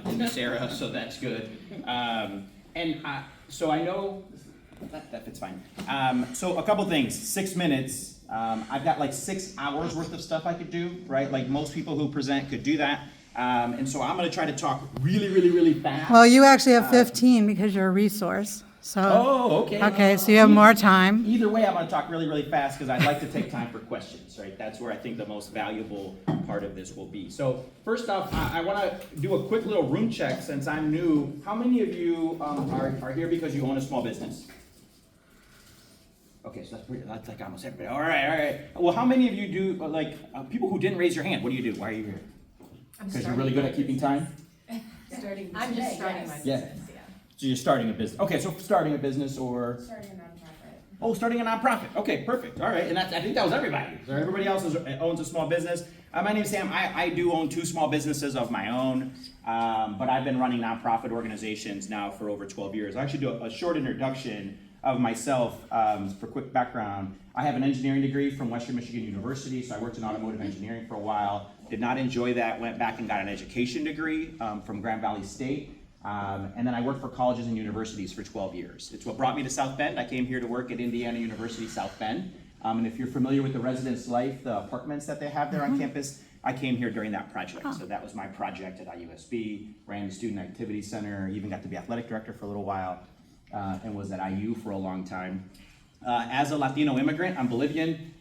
in this era, so that's good. So I know that fits fine. So a couple things. 6 minutes. I've got like 6 hours worth of stuff I could do, right? Like most people who present could do that. And so I'm going to try to talk really, really, really fast. Well, you actually have 15 because you're a resource. So. Oh, okay. Okay, so you have more time. Either way, I'm going to talk really, really fast because I'd like to take time for questions, right? That's where I think the most valuable part of this will be. So first off, I want to do a quick little room check since I'm new. How many of you are here because you own a small business? Okay, so that's like almost everybody. All right. Well, how many of you do, people who didn't raise your hand, what do you do? Why are you here? Because you're really good at keeping time? I'm just starting my business, yeah. So you're starting a business. Okay, so starting a business or? Starting a nonprofit. Oh, starting a nonprofit. Okay, perfect. All right, and I think that was everybody. So everybody else owns a small business. My name is Sam. I do own 2 small businesses of my own, but I've been running nonprofit organizations now for over 12 years. I'll actually do a short introduction of myself for quick background. I have an engineering degree from Western Michigan University, so I worked in automotive engineering for a while. Did not enjoy that, went back and got an education degree from Grand Valley State. And then I worked for colleges and universities for 12 years. It's what brought me to South Bend. I came here to work at Indiana University South Bend. And if you're familiar with the residence life, the apartments that they have there on campus, I came here during that project. So that was my project at IUSB, ran the Student Activity Center, even got to be athletic director for a little while, and was at IU for a long time. As a Latino immigrant, I'm Bolivian.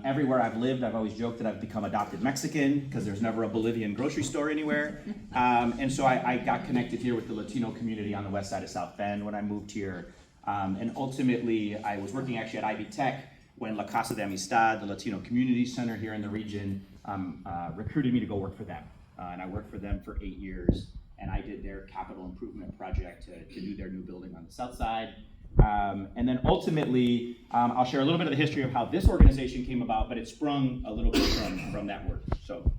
Everywhere I've lived, I've always joked that I've become adopted Mexican because there's never a Bolivian grocery store anywhere. And so I got connected here with the Latino community on the west side of South Bend when I moved here. And ultimately, I was working actually at Ivy Tech when La Casa de Amistad, the Latino Community Center here in the region, recruited me to go work for them. And I worked for them for 8 years. And I did their capital improvement project to do their new building on the south side. And then ultimately, I'll share a little bit of the history of how this organization came about, but it sprung a little bit from that work. So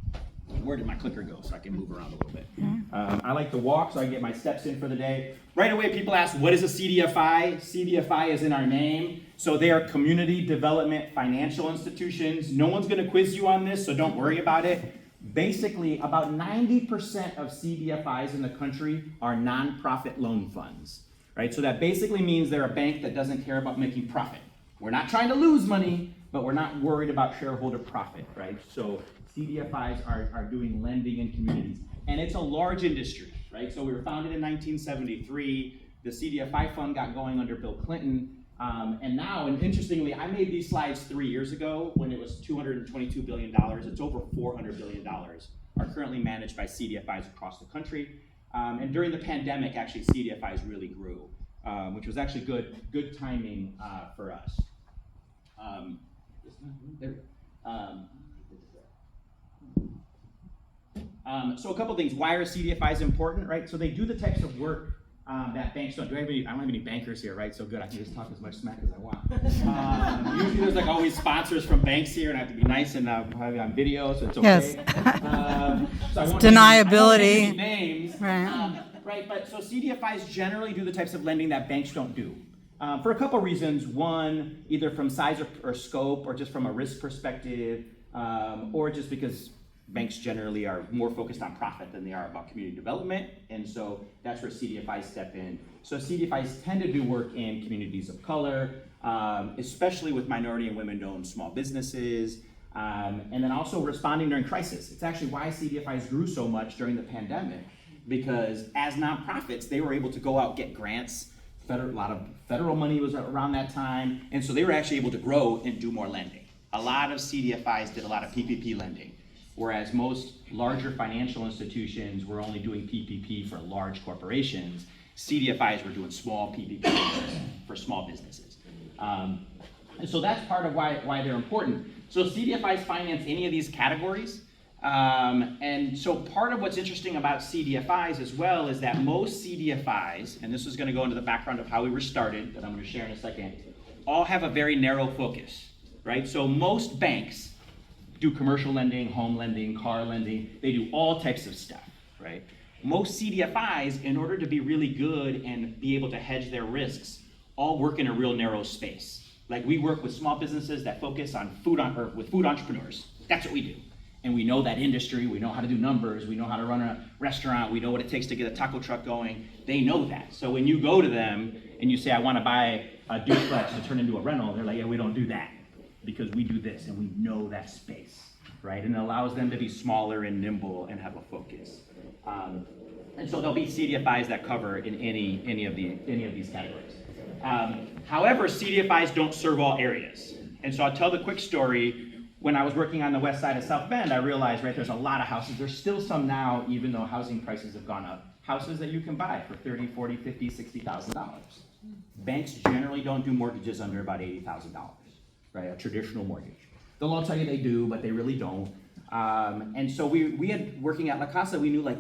where did my clicker go so I can move around a little bit? I like to walk so I can get my steps in for the day. Right away, people ask, what is a CDFI? CDFI is in our name. So they are community development financial institutions. No one's going to quiz you on this, so don't worry about it. Basically, about 90% of CDFIs in the country are nonprofit loan funds. Right, so that basically means they're a bank that doesn't care about making profit. We're not trying to lose money, but we're not worried about shareholder profit, right? So CDFIs are doing lending in communities. And it's a large industry, right? So we were founded in 1973. The CDFI fund got going under Bill Clinton. And now, and interestingly, I made these slides 3 years ago when it was $222 billion. It's over $400 billion are currently managed by CDFIs across the country. And during the pandemic, actually, CDFIs really grew, which was actually good timing for us. So a couple things. Why are CDFIs important, right? So they do the types of work that banks don't do. I don't have any bankers here, right? So good, I can just talk as much smack as I want. Usually there's like always sponsors from banks here, and I have to be nice and have you on video, so it's okay. Yes. So I won't Deniability. name any names. Right, but so CDFIs generally do the types of lending that banks don't do. For a couple reasons. One, either from size or scope, or just from a risk perspective, or just because banks generally are more focused on profit than they are about community development, and so that's where CDFIs step in. So CDFIs tend to do work in communities of color, especially with minority and women-owned small businesses, and then also responding during crisis. It's actually why CDFIs grew so much during the pandemic, because as nonprofits, they were able to go out, get grants. A lot of federal money was around that time, and so they were actually able to grow and do more lending. A lot of CDFIs did a lot of PPP lending, whereas most larger financial institutions were only doing PPP for large corporations. CDFIs were doing small PPP for small businesses. And so that's part of why they're important. So CDFIs finance any of these categories. And so part of what's interesting about CDFIs as well is that most CDFIs, and this is going to go into the background of how we were started, that I'm going to share in a second, all have a very narrow focus, right? So most banks do commercial lending, home lending, car lending. They do all types of stuff, right? Most CDFIs, in order to be really good and be able to hedge their risks, all work in a real narrow space. Like we work with small businesses that focus on food entrepreneurs. That's what we do. and we know that industry, we know how to do numbers, we know how to run a restaurant, we know what it takes to get a taco truck going. They know that. So when you go to them and you say, I want to buy a duplex to turn into a rental, they're like, yeah, we don't do that because we do this and we know that space, right? And it allows them to be smaller and nimble and have a focus. And so there'll be CDFIs that cover in any of these categories. However, CDFIs don't serve all areas. And so I'll tell the quick story. When I was working on the west side of South Bend, I realized, right, there's a lot of houses. There's still some now, even though housing prices have gone up, houses that you can buy for $30,000, $40,000, $50,000, $60,000. Banks generally don't do mortgages under about $80,000, right, a traditional mortgage. They'll all tell you they do, but they really don't. And so we had, working at La Casa, we knew like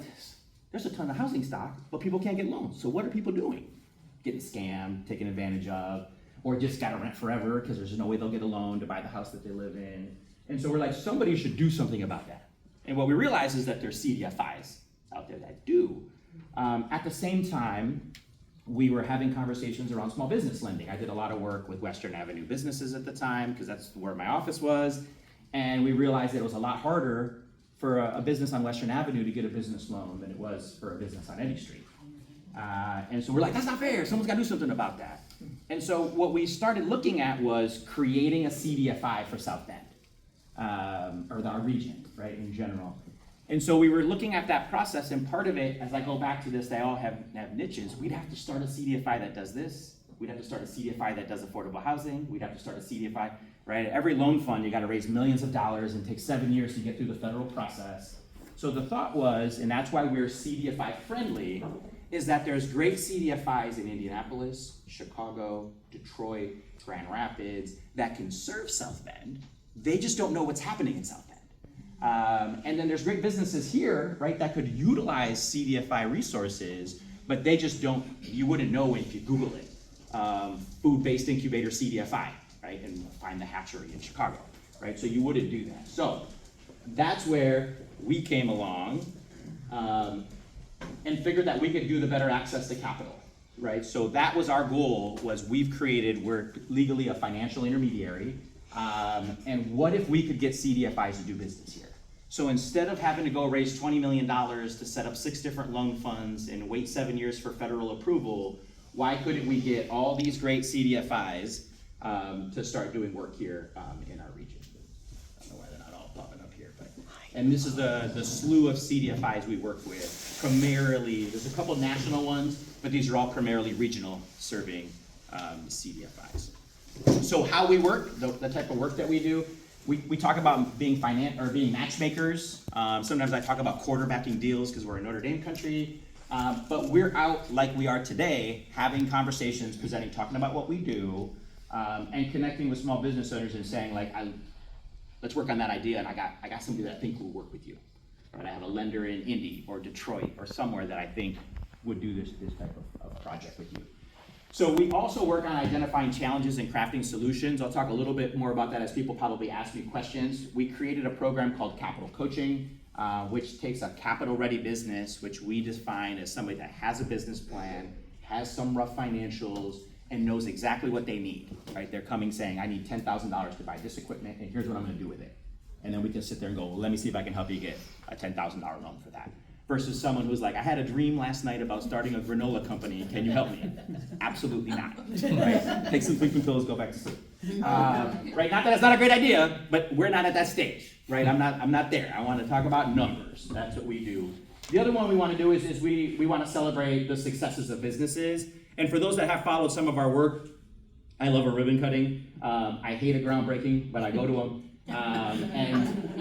there's a ton of housing stock, but people can't get loans. So what are people doing? Getting scammed, taken advantage of, or just gotta rent forever because there's no way they'll get a loan to buy the house that they live in. And so we're like, somebody should do something about that. And what we realize is that there's CDFIs out there that do. At the same time, we were having conversations around small business lending. I did a lot of work with Western Avenue businesses at the time because that's where my office was. And we realized that it was a lot harder for a business on Western Avenue to get a business loan than it was for a business on Eddy Street. And so we're like, that's not fair. Someone's got to do something about that. And so what we started looking at was creating a CDFI for South Bend, or our region, right, in general. And so we were looking at that process, and part of it, as I go back to this, they all have niches. We'd have to start a CDFI that does this. We'd have to start a CDFI that does affordable housing. We'd have to start a CDFI, right? Every loan fund, you got to raise millions of dollars and take 7 years to get through the federal process. So the thought was, and that's why we're CDFI friendly, is that there's great CDFIs in Indianapolis, Chicago, Detroit, Grand Rapids that can serve South Bend. They just don't know what's happening in South Bend. And then there's great businesses here, right, that could utilize CDFI resources, but they just don't, you wouldn't know if you Google it. Food-based incubator CDFI, right, and find the hatchery in Chicago, right? So you wouldn't do that. So that's where we came along and figured that we could do the better access to capital, right? So that was our goal, was we're legally a financial intermediary, and what if we could get CDFIs to do business here? So instead of having to go raise $20 million to set up 6 different loan funds and wait 7 years for federal approval, why couldn't we get all these great CDFIs to start doing work here in our region? I don't know why they're not all popping up here, but. And this is the slew of CDFIs we work with. Primarily, there's a couple national ones, but these are all primarily regional serving CDFIs. So how we work, the type of work that we do, we talk about being being matchmakers. Sometimes I talk about quarterbacking deals because we're a Notre Dame country. But we're out like we are today, having conversations, presenting, talking about what we do, and connecting with small business owners and saying, like, let's work on that idea, and I got somebody that I think will work with you. Right? I have a lender in Indy or Detroit or somewhere that I think would do this type of project with you. So we also work on identifying challenges and crafting solutions. I'll talk a little bit more about that as people probably ask me questions. We created a program called Capital Coaching, which takes a capital-ready business, which we define as somebody that has a business plan, has some rough financials, and knows exactly what they need, right? They're coming saying, I need $10,000 to buy this equipment, and here's what I'm gonna do with it. And then we can sit there and go, well, let me see if I can help you get a $10,000 loan for that. Versus someone who's like, I had a dream last night about starting a granola company, can you help me? Absolutely not, right? Take some sleeping pills, go back to sleep. Right, not that it's not a great idea, but we're not at that stage, right? I'm not there. I wanna talk about numbers, that's what we do. The other one we wanna do is we wanna celebrate the successes of businesses. And for those that have followed some of our work, I love a ribbon cutting. I hate a groundbreaking, but I go to them.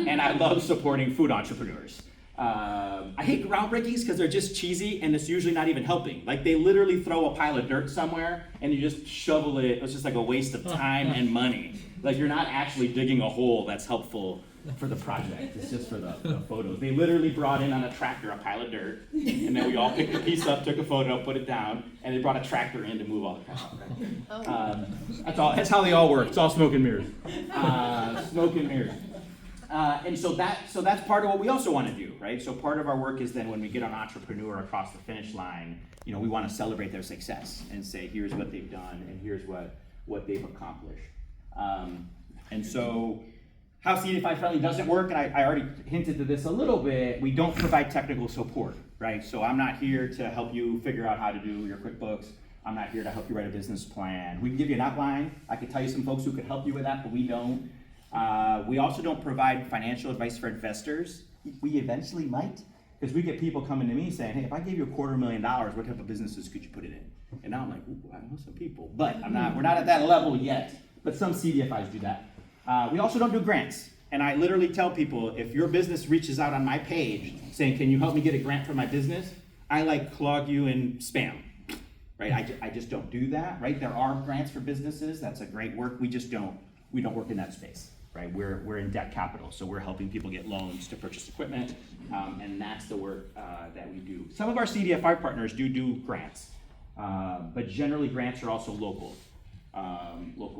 And I love supporting food entrepreneurs. I hate groundbreakings because they're just cheesy and it's usually not even helping. Like they literally throw a pile of dirt somewhere and you just shovel it. It's just like a waste of time and money. Like you're not actually digging a hole that's helpful for the project. It's just for the photos. They literally brought in on a tractor a pile of dirt and then we all picked a piece up, took a photo, put it down, and they brought a tractor in to move all the crap out. That's how they all work. It's all smoke and mirrors. Smoke and mirrors. And so that's part of what we also want to do, right? So part of our work is then when we get an entrepreneur across the finish line, we want to celebrate their success and say, here's what they've done and here's what they've accomplished. And so How CDFI friendly doesn't work, and I already hinted to this a little bit, we don't provide technical support, right? So I'm not here to help you figure out how to do your QuickBooks. I'm not here to help you write a business plan. We can give you an outline. I could tell you some folks who could help you with that, but we don't. We also don't provide financial advice for investors. We eventually might, because we get people coming to me saying, hey, if I gave you $250,000, what type of businesses could you put it in? And now I'm like, ooh, I know some people, but we're not at that level yet, but some CDFIs do that. We also don't do grants. And I literally tell people, if your business reaches out on my page saying, can you help me get a grant for my business? I like clog you in spam, right? I just don't do that, right? There are grants for businesses. That's a great work. We don't work in that space, right? We're in debt capital. So we're helping people get loans to purchase equipment. And that's the work that we do. Some of our CDFI partners do grants, but generally grants are also local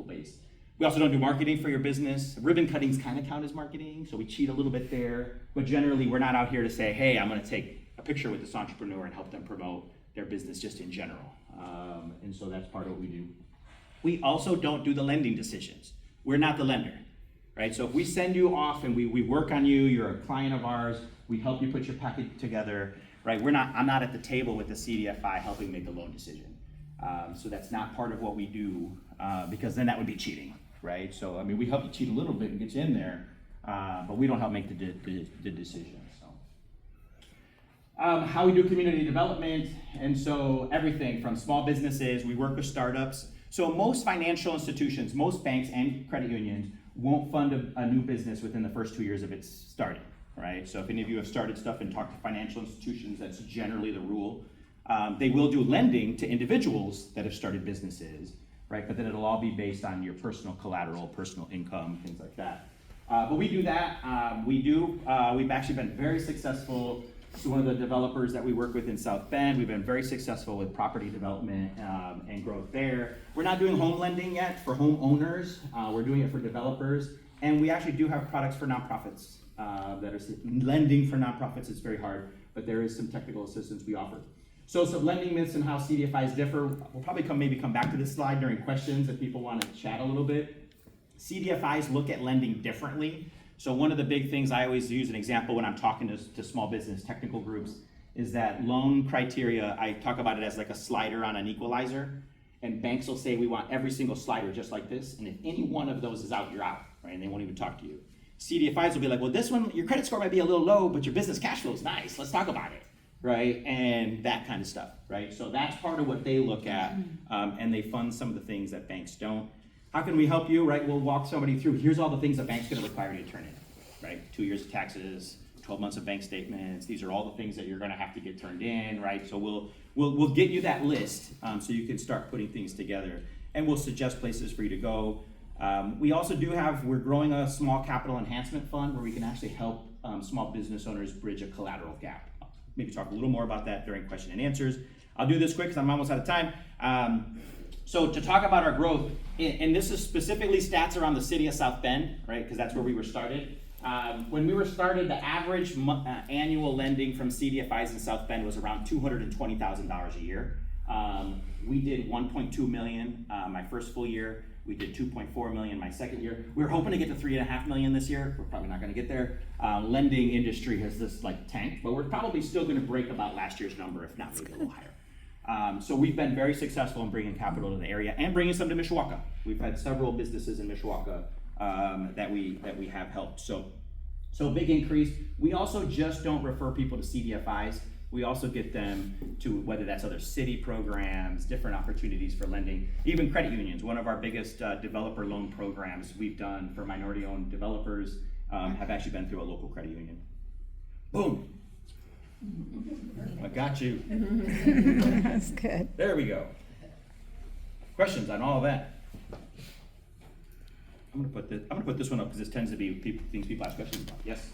based. We also don't do marketing for your business. Ribbon cuttings kind of count as marketing, so we cheat a little bit there. But generally, we're not out here to say, hey, I'm going to take a picture with this entrepreneur and help them promote their business just in general. And so that's part of what we do. We also don't do the lending decisions. We're not the lender, right? So if we send you off and we work on you, you're a client of ours, we help you put your package together, right? I'm not at the table with the CDFI helping make a loan decision. So that's not part of what we do, because then that would be cheating. Right, so I mean, we help you cheat a little bit and get you in there, but we don't help make the decision. So, how we do community development, and so everything from small businesses, we work with startups. So most financial institutions, most banks and credit unions won't fund a new business within the first 2 years of its starting. Right, so if any of you have started stuff and talked to financial institutions, that's generally the rule. They will do lending to individuals that have started businesses. Right, but then it'll all be based on your personal collateral, personal income, things like that. But we do that. We've actually been very successful. So one of the developers that we work with in South Bend, we've been very successful with property development and growth there. We're not doing home lending yet for homeowners. We're doing it for developers. And we actually do have products for nonprofits that are lending for nonprofits. It's very hard, but there is some technical assistance we offer. So some lending myths and how CDFIs differ. We'll probably come back to this slide during questions if people want to chat a little bit. CDFIs look at lending differently. So one of the big things I always use an example when I'm talking to small business technical groups is that loan criteria, I talk about it as like a slider on an equalizer. And banks will say we want every single slider just like this. And if any one of those is out, you're out, right? And they won't even talk to you. CDFIs will be like, well, this one, your credit score might be a little low, but your business cash flow is nice. Let's talk about it. Right, and that kind of stuff, right? So that's part of what they look at, and they fund some of the things that banks don't. How can we help you, right? We'll walk somebody through, here's all the things that bank's gonna require you to turn in, right? 2 years of taxes, 12 months of bank statements, these are all the things that you're gonna have to get turned in, right? So we'll get you that list, so you can start putting things together, and we'll suggest places for you to go. We also we're growing a small capital enhancement fund where we can actually help small business owners bridge a collateral gap. Maybe talk a little more about that during question and answers. I'll do this quick because I'm almost out of time. So to talk about our growth, and this is specifically stats around the city of South Bend, right? Because that's where we were started. When we were started, the average annual lending from CDFIs in South Bend was around $220,000 a year. We did 1.2 million my first full year. We did 2.4 million my second year. We were hoping to get to 3.5 million this year. We're probably not going to get there. Lending industry has this like tanked, but we're probably still going to break about last year's number, if not maybe a little higher. So we've been very successful in bringing capital to the area and bringing some to Mishawaka. We've had several businesses in Mishawaka that we have helped. So big increase. We also just don't refer people to CDFIs. We also get them to whether that's other city programs, different opportunities for lending, even credit unions. One of our biggest developer loan programs we've done for minority-owned developers have actually been through a local credit union. Boom. I got you. That's good. There we go. Questions on all of that? I'm gonna put this one up because this tends to be things people ask questions about. Yes.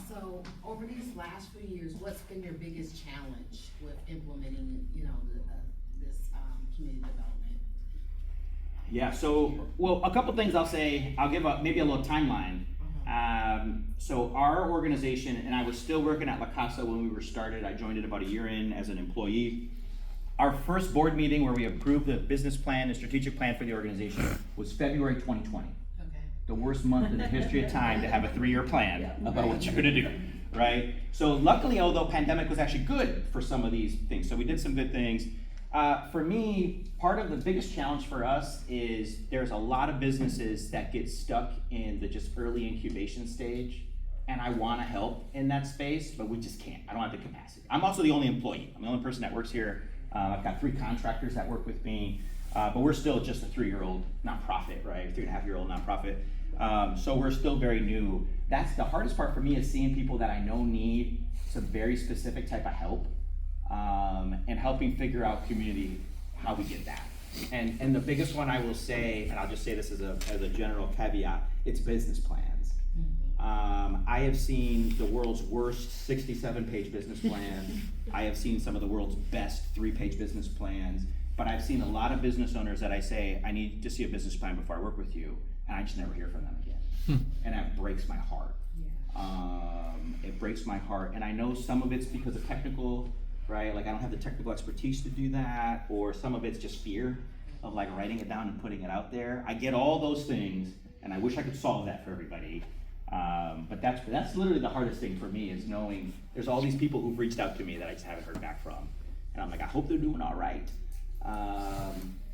So over these last few years, what's been your biggest challenge with implementing, this community development? Yeah. So, well, a couple things I'll say. I'll give maybe a little timeline. So our organization, and I was still working at La Casa when we were started. I joined it about a year in as an employee. Our first board meeting where we approved the business plan and strategic plan for the organization was February 2020. Okay. the worst month in the history of time to have a 3-year plan about what you're gonna do, right? So luckily, although pandemic was actually good for some of these things, so we did some good things. For me, part of the biggest challenge for us is there's a lot of businesses that get stuck in the just early incubation stage, and I wanna help in that space, but we just can't. I don't have the capacity. I'm also the only employee. I'm the only person that works here. I've got 3 contractors that work with me, but we're still just a 3-year-old nonprofit, right? 3.5-year-old nonprofit. So we're still very new. That's the hardest part for me, is seeing people that I know need some very specific type of help, and helping figure out community, how we get that. And the biggest one I will say, and I'll just say this as a general caveat, it's business plans. I have seen the world's worst 67-page business plan. I have seen some of the world's best 3-page business plans, but I've seen a lot of business owners that I say, I need to see a business plan before I work with you, and I just never hear from them again. And that breaks my heart. It breaks my heart, and I know some of it's because of technical, right? Like I don't have the technical expertise to do that, or some of it's just fear of like writing it down and putting it out there. I get all those things, and I wish I could solve that for everybody. But that's literally the hardest thing for me, is knowing there's all these people who've reached out to me that I just haven't heard back from. And I'm like, I hope they're doing all right.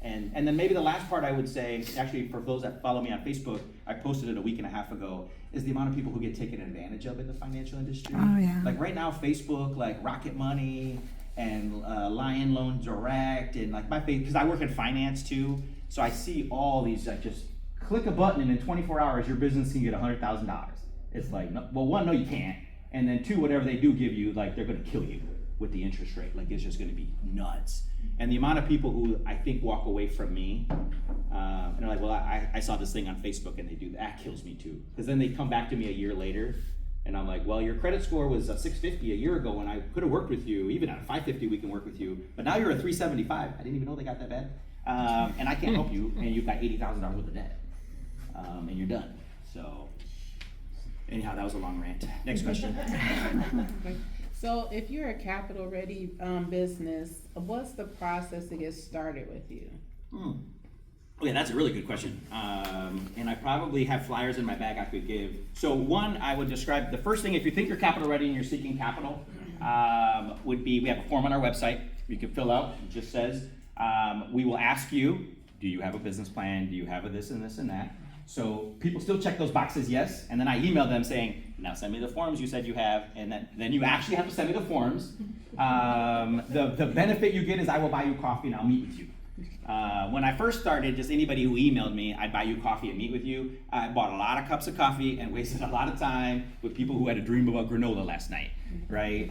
And then maybe the last part I would say, actually for those that follow me on Facebook, I posted it a week and a half ago, is the amount of people who get taken advantage of in the financial industry. Oh, yeah. Like right now, Facebook, like Rocket Money and Lion Loan Direct, and like my face, because I work in finance too, so I see all these, like just click a button and in 24 hours your business can get $100,000. It's like, no, well, 1, no you can't, and then 2, whatever they do give you, like they're gonna kill you with the interest rate. Like it's just gonna be nuts. And the amount of people who I think walk away from me, and they're like, well, I saw this thing on Facebook and they do that, kills me too. Because then they come back to me a year later, and I'm like, well, your credit score was a 650 a year ago, and I could have worked with you. Even at a 550, we can work with you. But now you're a 375. I didn't even know they got that bad. And I can't help you, and you've got $80,000 worth of debt. And you're done. So, anyhow, that was a long rant. Next question. So if you're a capital ready business, what's the process to get started with you? Okay, that's a really good question. And I probably have flyers in my bag I could give. So one, I would describe, the first thing, if you think you're capital ready and you're seeking capital, would be, we have a form on our website you can fill out. It just says, we will ask you, do you have a business plan? Do you have a this and this and that? So people still check those boxes, yes, and then I email them saying, now send me the forms you said you have, and then you actually have to send me the forms. The benefit you get is I will buy you coffee and I'll meet with you. When I first started, just anybody who emailed me, I'd buy you coffee and meet with you. I bought a lot of cups of coffee and wasted a lot of time with people who had a dream about granola last night, right?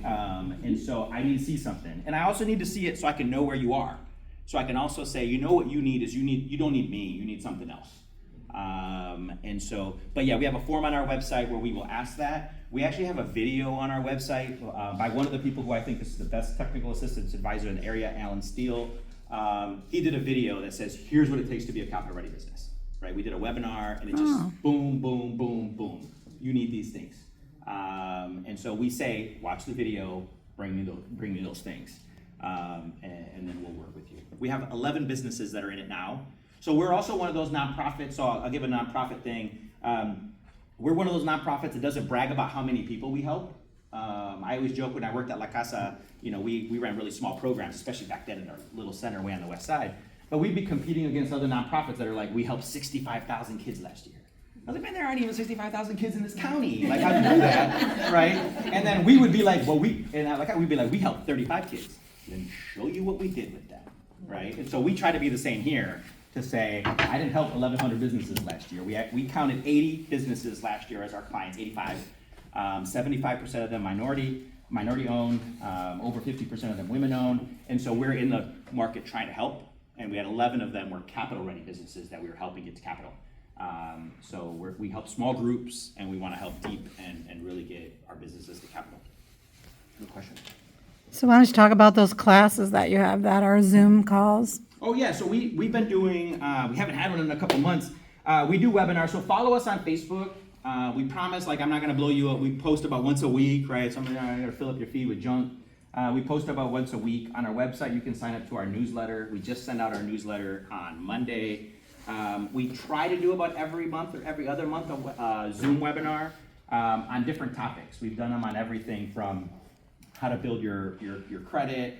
And so I need to see something. And I also need to see it so I can know where you are. So I can also say, you know what you need is you don't need me, you need something else. And so, but yeah, we have a form on our website where we will ask that. We actually have a video on our website by one of the people who I think is the best technical assistance advisor in the area, Alan Steele. He did a video that says, here's what it takes to be a capital ready business, right? We did a webinar and it just boom, boom, boom, boom. You need these things. And so we say, watch the video, bring me those things. And then we'll work with you. We have 11 businesses that are in it now. So we're also one of those nonprofits, so I'll give a nonprofit thing. We're one of those nonprofits that doesn't brag about how many people we help. I always joke when I worked at La Casa, we ran really small programs, especially back then in our little center way on the west side. But we'd be competing against other nonprofits that are like, we helped 65,000 kids last year. I was like, man, there aren't even 65,000 kids in this county. Like, how'd you do that, right? And then we would be like, we'd be like, we helped 35 kids. Then show you what we did with that, right? And so we try to be the same here. To say, I didn't help 1,100 businesses last year. We counted 80 businesses last year as our clients, 85. 75% of them minority owned, over 50% of them women owned. And so we're in the market trying to help. And we had 11 of them were capital ready businesses that we were helping get to capital. So we help small groups and we want to help deep and really get our businesses to capital. Good question. So why don't you talk about those classes that you have that are Zoom calls? Oh yeah, so we've been doing, we haven't had one in a couple months. We do webinars, so follow us on Facebook. We promise, like I'm not gonna blow you up. We post about once a week, right? Something I'm gonna fill up your feed with junk. We post about once a week. On our website, you can sign up to our newsletter. We just sent out our newsletter on Monday. We try to do about every month or every other month a Zoom webinar on different topics. We've done them on everything from how to build your credit,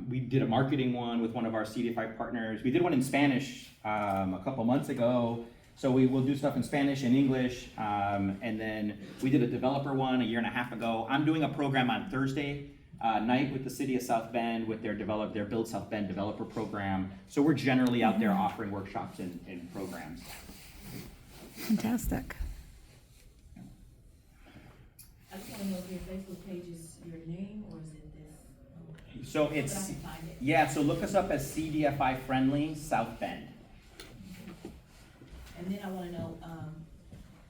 we did a marketing one with one of our CDFI partners. We did one in Spanish a couple months ago. So we will do stuff in Spanish and English. And then we did a developer one a year and a half ago. I'm doing a program on Thursday night with the city of South Bend with their Build South Bend developer program. So we're generally out there offering workshops and programs. Fantastic. I just wanna know if your Facebook page is your name or is it this? So So that I it's, can find it. yeah, so look us up as CDFI Friendly South Bend. And then I wanna know,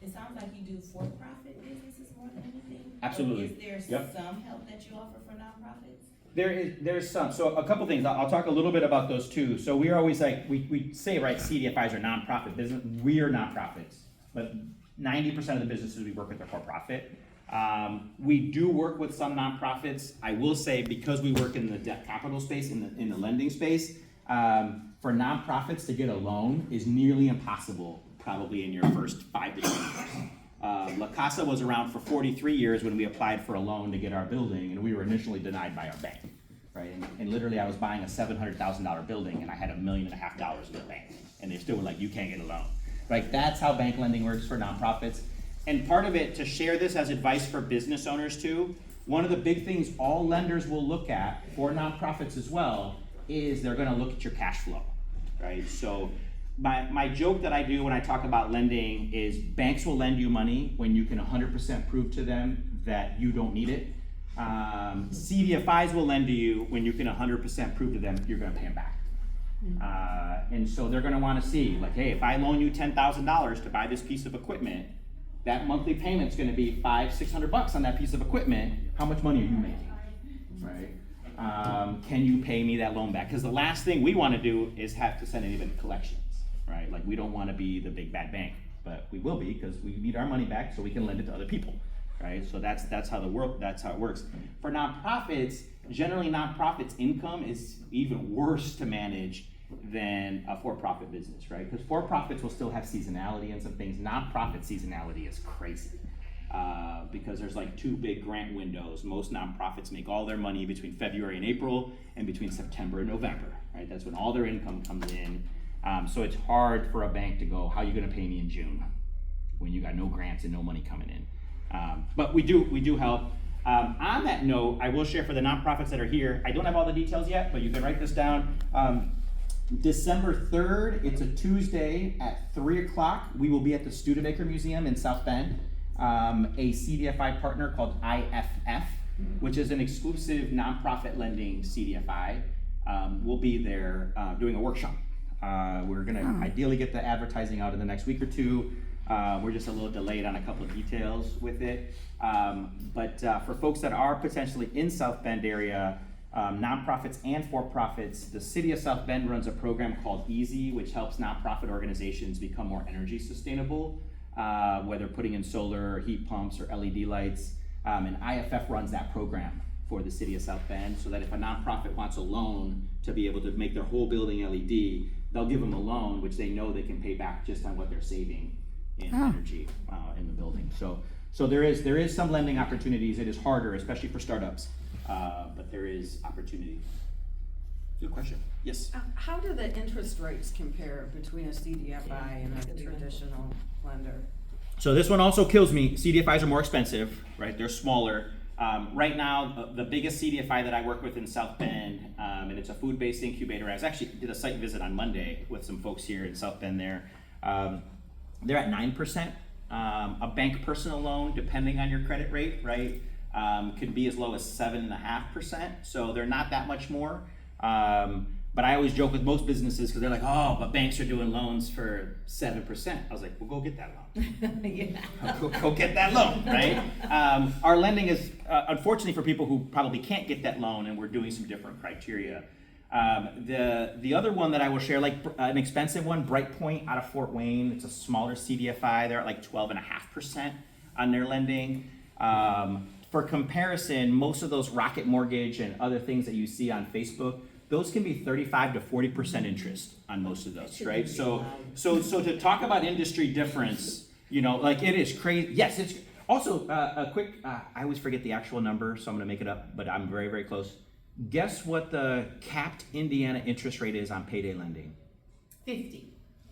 it sounds like you do for-profit businesses more than anything? Or Absolutely. is there Yep. some help that you offer for nonprofits? There's some, so a couple things, I'll talk a little bit about those too. So we're always like, we say, right, CDFIs are nonprofit business, we are nonprofits, but 90% of the businesses we work with are for profit. We do work with some nonprofits. I will say, because we work in the debt capital space, in the lending space, for nonprofits to get a loan is nearly impossible, probably in your first 5 to 10 years. La Casa was around for 43 years when we applied for a loan to get our building, and we were initially denied by our bank, right? And literally, I was buying a $700,000 building, and I had $1.5 million in the bank, and they still were like, "You can't get a loan." Right? That's how bank lending works for nonprofits. And part of it, to share this as advice for business owners too, one of the big things all lenders will look at for nonprofits as well is they're going to look at your cash flow, right? So my joke that I do when I talk about lending is banks will lend you money when you can 100% prove to them that you don't need it. CDFIs will lend to you when you can 100% prove to them you're going to pay them back. And so they're going to want to see, like, hey, if I loan you $10,000 to buy this piece of equipment, that monthly payment's going to be $500-600 on that piece of equipment. How much money are you making, right? Can you pay me that loan back? Because the last thing we want to do is have to send anybody collections, right? Like, we don't want to be the big bad bank, but we will be, because we need our money back so we can lend it to other people, right? So that's how it works. For nonprofits, generally nonprofits' income is even worse to manage than a for-profit business, right? Because for-profits will still have seasonality and some things. Nonprofit seasonality is crazy because there's like 2 big grant windows. Most nonprofits make all their money between February and April and between September and November, right? That's when all their income comes in. So it's hard for a bank to go, how are you gonna pay me in June when you got no grants and no money coming in? But we do help. On that note, I will share for the nonprofits that are here, I don't have all the details yet, but you can write this down. December 3rd, it's a Tuesday at 3 o'clock. We will be at the Studebaker Museum in South Bend. A CDFI partner called IFF, which is an exclusive nonprofit lending CDFI, will be there doing a workshop. We're gonna ideally get the advertising out in the next week or two. We're just a little delayed on a couple of details with it. But for folks that are potentially in South Bend area, nonprofits and for-profits, the city of South Bend runs a program called EASY, which helps nonprofit organizations become more energy sustainable, whether putting in solar, heat pumps, or LED lights. And IFF runs that program for the city of South Bend, so that if a nonprofit wants a loan to be able to make their whole building LED, they'll give them a loan, which they know they can pay back just on what they're saving in energy in the building. So there is some lending opportunities. It is harder, especially for startups, but there is opportunity. Good question. Yes. How do the interest rates compare between a CDFI and a traditional lender? So this one also kills me. CDFIs are more expensive, right? They're smaller. Right now, the biggest CDFI that I work with in South Bend, and it's a food-based incubator. I actually did a site visit on Monday with some folks here in South Bend there. They're at 9%. A bank personal loan, depending on your credit rate, right, could be as low as 7.5%. So they're not that much more. But I always joke with most businesses because they're like, oh, but banks are doing loans for 7%. I was like, well, go get that loan. Yeah. Go get that loan, right? Our lending is, unfortunately for people who probably can't get that loan, and we're doing some different criteria. The other one that I will share, like an expensive one, Brightpoint out of Fort Wayne. It's a smaller CDFI. They're at like 12.5% on their lending. For comparison, most of those Rocket Mortgage and other things that you see on Facebook, those can be 35 to 40% interest on most of those, right? So to talk about industry difference, like it is crazy. Yes, it's also a quick. I always forget the actual number, so I'm going to make it up, but I'm very, very close. Guess what the capped Indiana interest rate is on payday lending? 50.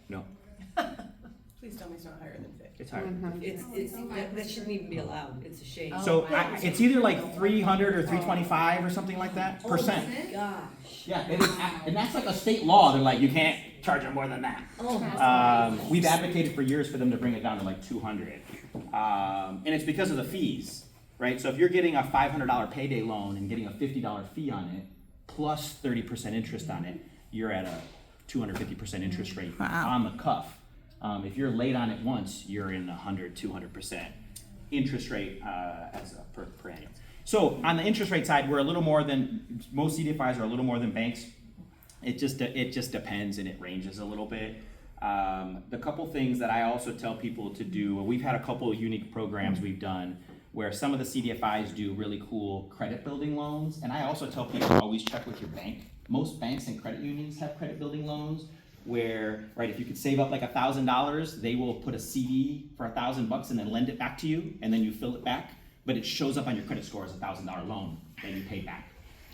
No, Please tell me it's not higher than 50. it's higher. That shouldn't even be allowed, it's a shame. So it's either like 300 or 325 or something like that percent. Gosh. Yeah, it is, and that's like a state law. They're like, you can't charge them more than that. We've advocated for years for them to bring it down to like 200, and it's because of the fees, right? So if you're getting a $500 payday loan and getting a $50 fee on it, plus 30% interest on it, you're at a 250% interest rate on the cuff. If you're late on it once, you're in 200% interest rate as a per annum. So on the interest rate side, we're a little more than, most CDFIs are a little more than banks. It just depends, and it ranges a little bit. The couple things that I also tell people to do, we've had a couple of unique programs we've done where some of the CDFIs do really cool credit building loans, and I also tell people always check with your bank. Most banks and credit unions have credit building loans where, right, if you could save up like $1,000, they will put a CD for $1,000 and then lend it back to you, and then you fill it back, but it shows up on your credit score as a $1,000 loan that you pay back,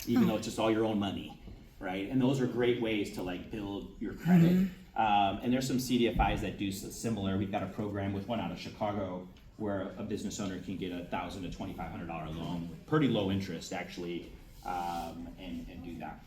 even though it's just all your own money, right? And those are great ways to like build your credit. And there's some CDFIs that do similar. We've got a program with one out of Chicago where a business owner can get a $1,000 to $2,500 loan, pretty low interest actually, and do that.